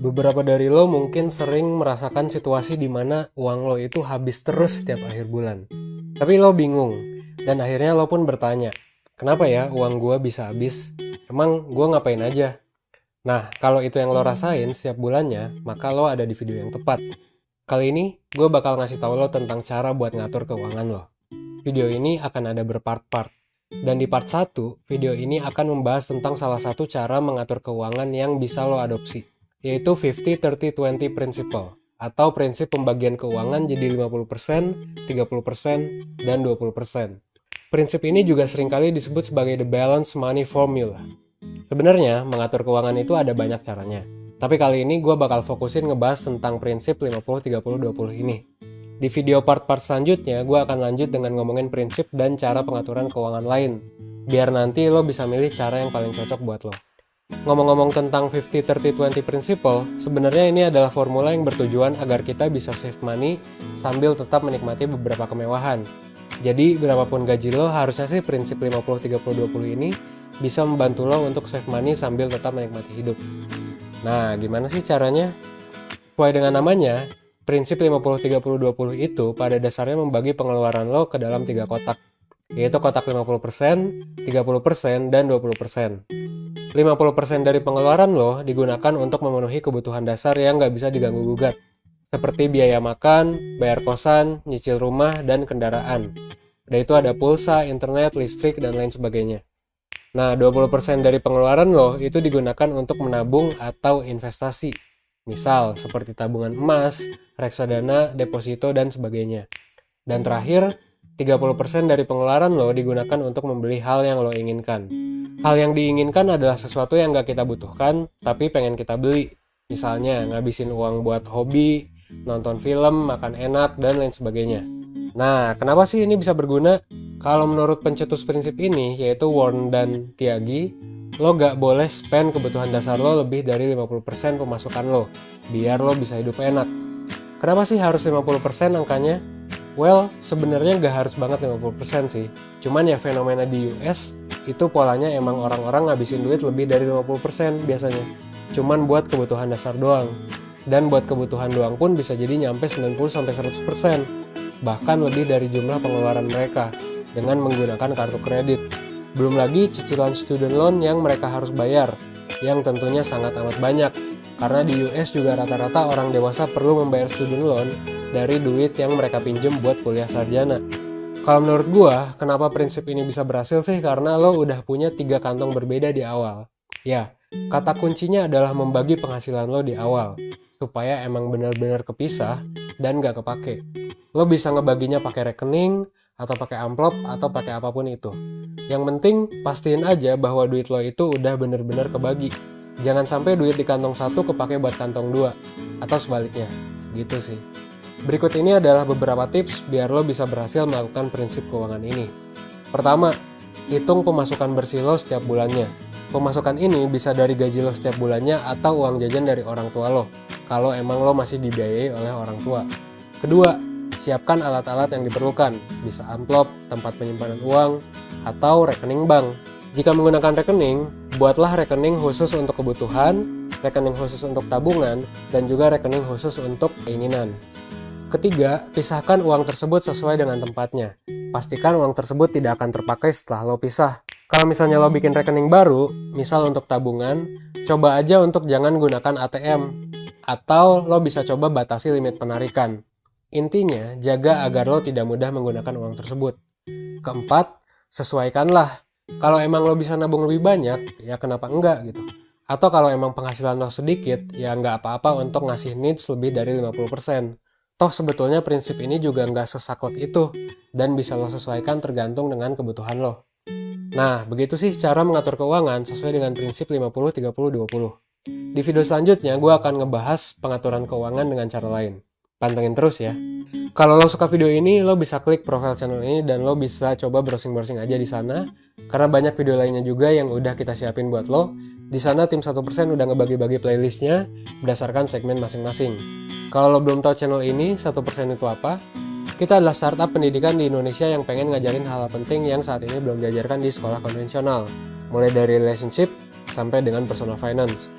Beberapa dari lo mungkin sering merasakan situasi di mana uang lo itu habis terus setiap akhir bulan. Tapi lo bingung, dan akhirnya lo pun bertanya, kenapa ya uang gua bisa habis? Emang gua ngapain aja? Nah, kalau itu yang lo rasain setiap bulannya, maka lo ada di video yang tepat. Kali ini, gue bakal ngasih tahu lo tentang cara buat ngatur keuangan lo. Video ini akan ada berpart-part. Dan di part 1, video ini akan membahas tentang salah satu cara mengatur keuangan yang bisa lo adopsi, yaitu 50-30-20 Principle, atau prinsip pembagian keuangan jadi 50%, 30%, dan 20%. Prinsip ini juga seringkali disebut sebagai the balance money formula. Sebenarnya, mengatur keuangan itu ada banyak caranya. Tapi kali ini gue bakal fokusin ngebahas tentang prinsip 50-30-20 ini. Di video part-part selanjutnya, gue akan lanjut dengan ngomongin prinsip dan cara pengaturan keuangan lain. Biar nanti lo bisa milih cara yang paling cocok buat lo. Ngomong-ngomong tentang 50-30-20 Principle, sebenarnya ini adalah formula yang bertujuan agar kita bisa save money sambil tetap menikmati beberapa kemewahan. Jadi, berapapun gaji lo, harusnya sih prinsip 50-30-20 ini bisa membantu lo untuk save money sambil tetap menikmati hidup. Nah, gimana sih caranya? Sesuai dengan namanya, prinsip 50-30-20 itu pada dasarnya membagi pengeluaran lo ke dalam 3 kotak, yaitu kotak 50%, 30%, dan 20%. 50% dari pengeluaran lo digunakan untuk memenuhi kebutuhan dasar yang nggak bisa diganggu-gugat, seperti biaya makan, bayar kosan, nyicil rumah, dan kendaraan. Dan itu ada pulsa, internet, listrik, dan lain sebagainya. Nah, 20% dari pengeluaran lo itu digunakan untuk menabung atau investasi. Misal, seperti tabungan emas, reksadana, deposito, dan sebagainya. Dan terakhir, 30% dari pengeluaran lo digunakan untuk membeli hal yang lo inginkan. Hal yang diinginkan adalah sesuatu yang gak kita butuhkan, tapi pengen kita beli. Misalnya, ngabisin uang buat hobi, nonton film, makan enak, dan lain sebagainya. Nah, kenapa sih ini bisa berguna? Kalau menurut pencetus prinsip ini, yaitu Warren dan Tyagi, lo gak boleh spend kebutuhan dasar lo lebih dari 50% pemasukan lo, biar lo bisa hidup enak. Kenapa sih harus 50% angkanya? Well, sebenarnya gak harus banget 50% sih. Cuman ya fenomena di US, itu polanya emang orang-orang ngabisin duit lebih dari 50% biasanya. Cuman buat kebutuhan dasar doang. Dan buat kebutuhan doang pun bisa jadi nyampe 90-100%. Bahkan lebih dari jumlah pengeluaran mereka dengan menggunakan kartu kredit. Belum lagi cicilan student loan yang mereka harus bayar, yang tentunya sangat amat banyak. Karena di US juga rata-rata orang dewasa perlu membayar student loan dari duit yang mereka pinjem buat kuliah sarjana. Kalau menurut gua, kenapa prinsip ini bisa berhasil sih? Karena lo udah punya 3 kantong berbeda di awal. Ya, kata kuncinya adalah membagi penghasilan lo di awal, supaya emang benar-benar kepisah dan gak kepake. Lo bisa ngebaginya pakai rekening, atau pakai amplop, atau pakai apapun itu. Yang penting, pastiin aja bahwa duit lo itu udah bener-bener kebagi. Jangan sampai duit di kantong 1 kepake buat kantong 2, atau sebaliknya. Gitu sih. Berikut ini adalah beberapa tips biar lo bisa berhasil melakukan prinsip keuangan ini. Pertama, hitung pemasukan bersih lo setiap bulannya. Pemasukan ini bisa dari gaji lo setiap bulannya atau uang jajan dari orang tua lo, kalau emang lo masih dibiayai oleh orang tua. Kedua, siapkan alat-alat yang diperlukan, bisa amplop, tempat penyimpanan uang, atau rekening bank. Jika menggunakan rekening, buatlah rekening khusus untuk kebutuhan, rekening khusus untuk tabungan, dan juga rekening khusus untuk keinginan. Ketiga, pisahkan uang tersebut sesuai dengan tempatnya. Pastikan uang tersebut tidak akan terpakai setelah lo pisah. Kalau misalnya lo bikin rekening baru, misal untuk tabungan, coba aja untuk jangan gunakan ATM. Atau lo bisa coba batasi limit penarikan. Intinya, jaga agar lo tidak mudah menggunakan uang tersebut. Keempat, sesuaikanlah. Kalau emang lo bisa nabung lebih banyak, ya kenapa enggak gitu. Atau kalau emang penghasilan lo sedikit, ya nggak apa-apa untuk ngasih needs lebih dari 50%. Toh sebetulnya prinsip ini juga nggak sesaklek itu, dan bisa lo sesuaikan tergantung dengan kebutuhan lo. Nah, begitu sih cara mengatur keuangan sesuai dengan prinsip 50-30-20. Di video selanjutnya, gue akan ngebahas pengaturan keuangan dengan cara lain. Pantengin terus ya. Kalau lo suka video ini, lo bisa klik profile channel ini dan lo bisa coba browsing-browsing aja di sana. Karena banyak video lainnya juga yang udah kita siapin buat lo. Di sana tim 1% udah ngebagi-bagi playlistnya berdasarkan segmen masing-masing. Kalau lo belum tahu channel ini, 1% itu apa? Kita adalah startup pendidikan di Indonesia yang pengen ngajarin hal-hal penting yang saat ini belum diajarkan di sekolah konvensional. Mulai dari relationship sampai dengan personal finance.